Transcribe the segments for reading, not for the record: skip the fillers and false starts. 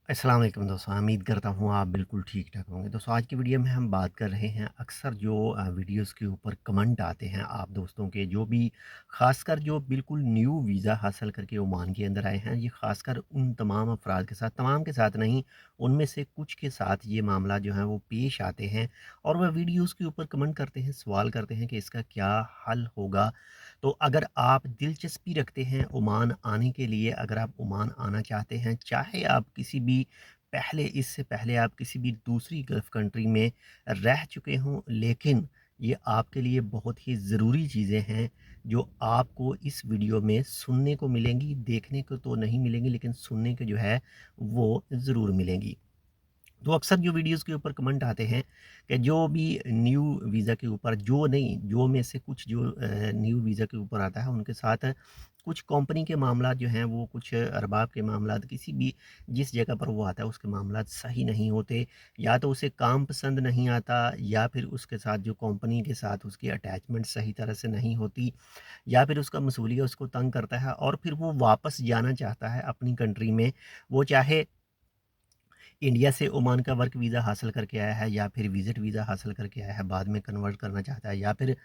अस्सलाम वालेकुम दोस्तों, उम्मीद करता हूँ आप बिल्कुल ठीक-ठाक होंगे। दोस्तों आज की वीडियो में हम बात कर रहे हैं अक्सर जो वीडियोज़ के ऊपर कमेंट आते हैं आप दोस्तों के जो भी ख़ासकर जो बिल्कुल न्यू वीज़ा हासिल करके ओमान के अंदर आए हैं, ये ख़ासकर उन तमाम अफ़राद के साथ तमाम के साथ नहीं, उनमें से कुछ के साथ ये मामला जो है वो पेश आते हैं और वह वीडियोज़ के ऊपर कमेंट करते हैं, सवाल करते हैं कि इसका क्या हल होगा? तो अगर आप दिलचस्पी रखते हैं ओमान आने के लिए, अगर आप ओमान आना चाहते हैं, चाहे आप किसी भी इससे पहले आप किसी भी दूसरी गल्फ़ कंट्री में रह चुके हों, लेकिन ये आपके लिए बहुत ही ज़रूरी चीज़ें हैं, जो आपको इस वीडियो में सुनने को मिलेंगी, देखने को तो नहीं मिलेंगी, लेकिन सुनने को जो है, वो ज़रूर मिलेंगी। तो अक्सर जो वीडियोज़ के ऊपर कमेंट आते हैं कि जो भी न्यू वीज़ा के ऊपर जो नहीं, जो में से कुछ जो न्यू वीज़ा के ऊपर आता है उनके साथ कुछ कंपनी के मामलात जो हैं वो कुछ अरबाब के मामलात किसी भी जिस जगह पर वो आता है उसके मामलात सही नहीं होते, या तो उसे काम पसंद नहीं आता या फिर उसके साथ जो कंपनी के साथ उसकी अटैचमेंट सही तरह से नहीं होती, या फिर उसका मसूलिया उसको तंग करता है और फिर वो वापस जाना चाहता है अपनी कंट्री में। वो चाहे इंडिया से ओमान का वर्क वीज़ा हासिल करके आया है या फिर विज़िट वीज़ा हासिल करके आया है, बाद में कन्वर्ट करना चाहता है, या फिर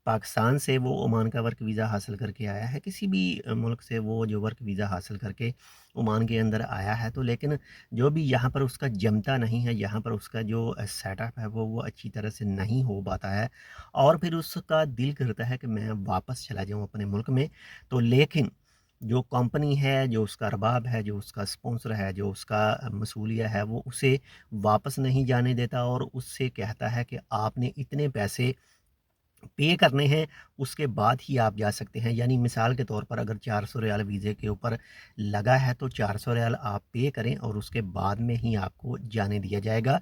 पाकिस्तान से वो ओमान का वर्क वीज़ा हासिल करके आया है, किसी भी मुल्क से वो जो वर्क वीज़ा हासिल करके ओमान के अंदर आया है, तो लेकिन जो भी यहाँ पर उसका जमता नहीं है, यहाँ पर उसका जो सेटअप है वो अच्छी तरह से नहीं हो पाता है और फिर उसका दिल करता है कि मैं वापस चला जाऊँ अपने मुल्क में। तो लेकिन जो कंपनी है, जो उसका अरबाब है, जो उसका स्पॉन्सर है, जो उसका मसूलिया है, वो उसे वापस नहीं जाने देता और उससे कहता है कि आपने इतने पैसे पे करने हैं, उसके बाद ही आप जा सकते हैं। यानी मिसाल के तौर पर अगर 400 रियाल वीज़े के ऊपर लगा है, तो 400 रियाल आप पे करें और उसके बाद में ही आपको जाने दिया जाएगा।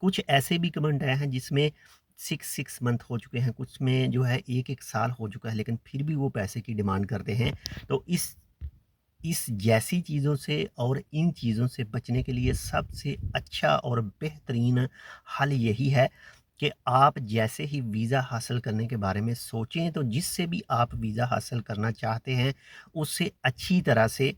कुछ ऐसे भी कमेंट आए हैं जिसमें 6 मंथ हो चुके हैं, कुछ में जो है 1-1 साल हो चुका है, लेकिन फिर भी वो पैसे की डिमांड करते हैं। तो इस जैसी चीज़ों से और इन चीज़ों से बचने के लिए सबसे अच्छा और बेहतरीन हल यही है कि आप जैसे ही वीज़ा हासिल करने के बारे में सोचें, तो जिससे भी आप वीज़ा हासिल करना चाहते हैं, उससे अच्छी तरह से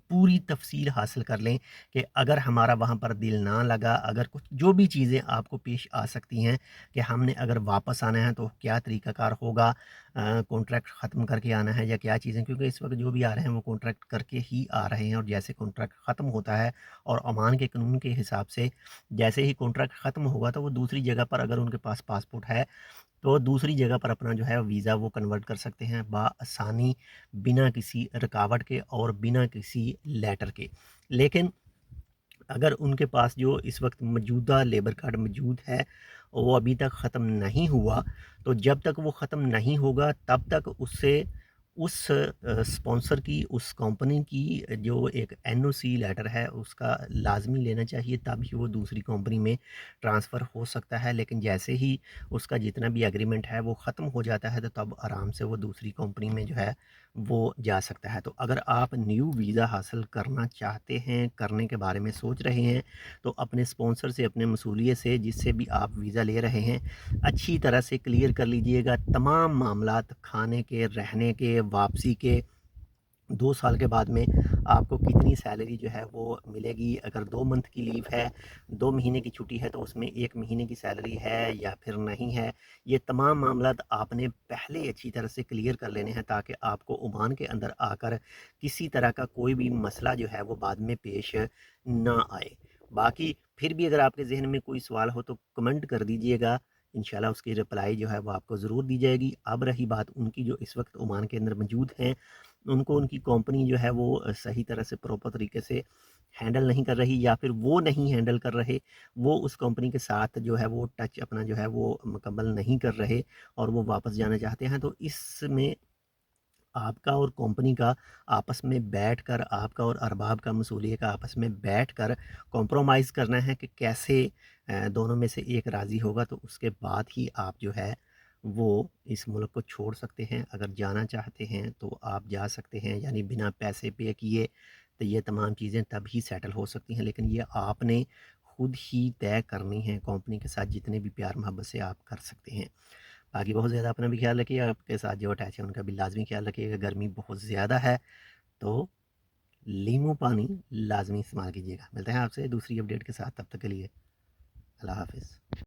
पूरी तफ़सील हासिल कर लें कि अगर हमारा वहाँ पर दिल ना लगा, अगर कुछ जो भी चीज़ें आपको पेश आ सकती हैं कि हमने अगर वापस आना है तो क्या तरीक़ाकार होगा, कॉन्ट्रैक्ट ख़त्म करके आना है या क्या चीज़ें, क्योंकि इस वक़्त जो भी आ रहे हैं वो कॉन्ट्रैक्ट करके ही आ रहे हैं और जैसे कॉन्ट्रैक्ट ख़त्म होता है और ओमान के कानून के हिसाब से जैसे ही कॉन्ट्रैक्ट ख़त्म होगा तो वो दूसरी जगह पर अगर उनके पास पासपोर्ट है तो दूसरी जगह पर अपना जो है वीज़ा वो कन्वर्ट कर सकते हैं बआसानी, बिना किसी रुकावट के और बिना किसी लेटर के। लेकिन अगर उनके पास जो इस वक़्त मौजूदा लेबर कार्ड मौजूद है, वो अभी तक ख़त्म नहीं हुआ, तो जब तक वो ख़त्म नहीं होगा तब तक उससे उस स्पॉन्सर की, उस कंपनी की जो एक एनओसी लेटर है उसका लाज़मी लेना चाहिए, तभी वो दूसरी कंपनी में ट्रांसफ़र हो सकता है। लेकिन जैसे ही उसका जितना भी एग्रीमेंट है वो ख़त्म हो जाता है, तो तब आराम से वो दूसरी कंपनी में जो है वो जा सकता है। तो अगर आप न्यू वीज़ा हासिल करना चाहते हैं, करने के बारे में सोच रहे हैं, तो अपने स्पॉन्सर से, अपने मसूलिये से, जिससे भी आप वीज़ा ले रहे हैं, अच्छी तरह से क्लियर कर लीजिएगा तमाम मामलात, खाने के, रहने के, वापसी के। 2 साल के बाद में आपको कितनी सैलरी जो है वो मिलेगी, अगर 2 मंथ की लीव है, 2 महीने की छुट्टी है तो उसमें 1 महीने की सैलरी है या फिर नहीं है। ये तमाम मामलात आपने पहले अच्छी तरह से क्लियर कर लेने हैं ताकि आपको ओमान के अंदर आकर किसी तरह का कोई भी मसला जो है वो बाद में पेश ना आए। बाकी फिर भी अगर आपके ज़हन में कोई सवाल हो तो कमेंट कर दीजिएगा, इंशाल्लाह उसकी रिप्लाई जो है वो आपको ज़रूर दी जाएगी। अब रही बात उनकी जो इस वक्त ओमान के अंदर मौजूद हैं, उनको उनकी कंपनी जो है वो सही तरह से प्रॉपर तरीके से हैंडल नहीं कर रही या फिर वो नहीं हैंडल कर रहे, वो उस कंपनी के साथ जो है वो टच अपना जो है वो मुकम्मल नहीं कर रहे और वो वापस जाना चाहते हैं, तो इसमें आपका और कंपनी का आपस में बैठकर, आपका और अरबाब का मसूलिया का आपस में बैठकर कॉम्प्रोमाइज़ करना है कि कैसे दोनों में से एक राज़ी होगा, तो उसके बाद ही आप जो है वो इस मुल्क को छोड़ सकते हैं। अगर जाना चाहते हैं तो आप जा सकते हैं, यानी बिना पैसे पे किए, तो ये तमाम चीज़ें तभी सेटल हो सकती हैं, लेकिन ये आपने खुद ही तय करनी है कंपनी के साथ, जितने भी प्यार मोहब्बत से आप कर सकते हैं। बाकी बहुत ज़्यादा अपना भी ख्याल रखिए, आपके साथ जो अटैच है उनका भी लाज़मी ख्याल रखिएगा। गर्मी बहुत ज़्यादा है, तो لیمو پانی لازمی استعمال کیجیے گا۔ ملتے ہیں آپ سے دوسری اپڈیٹ کے ساتھ، تب تک کے لیے اللہ حافظ۔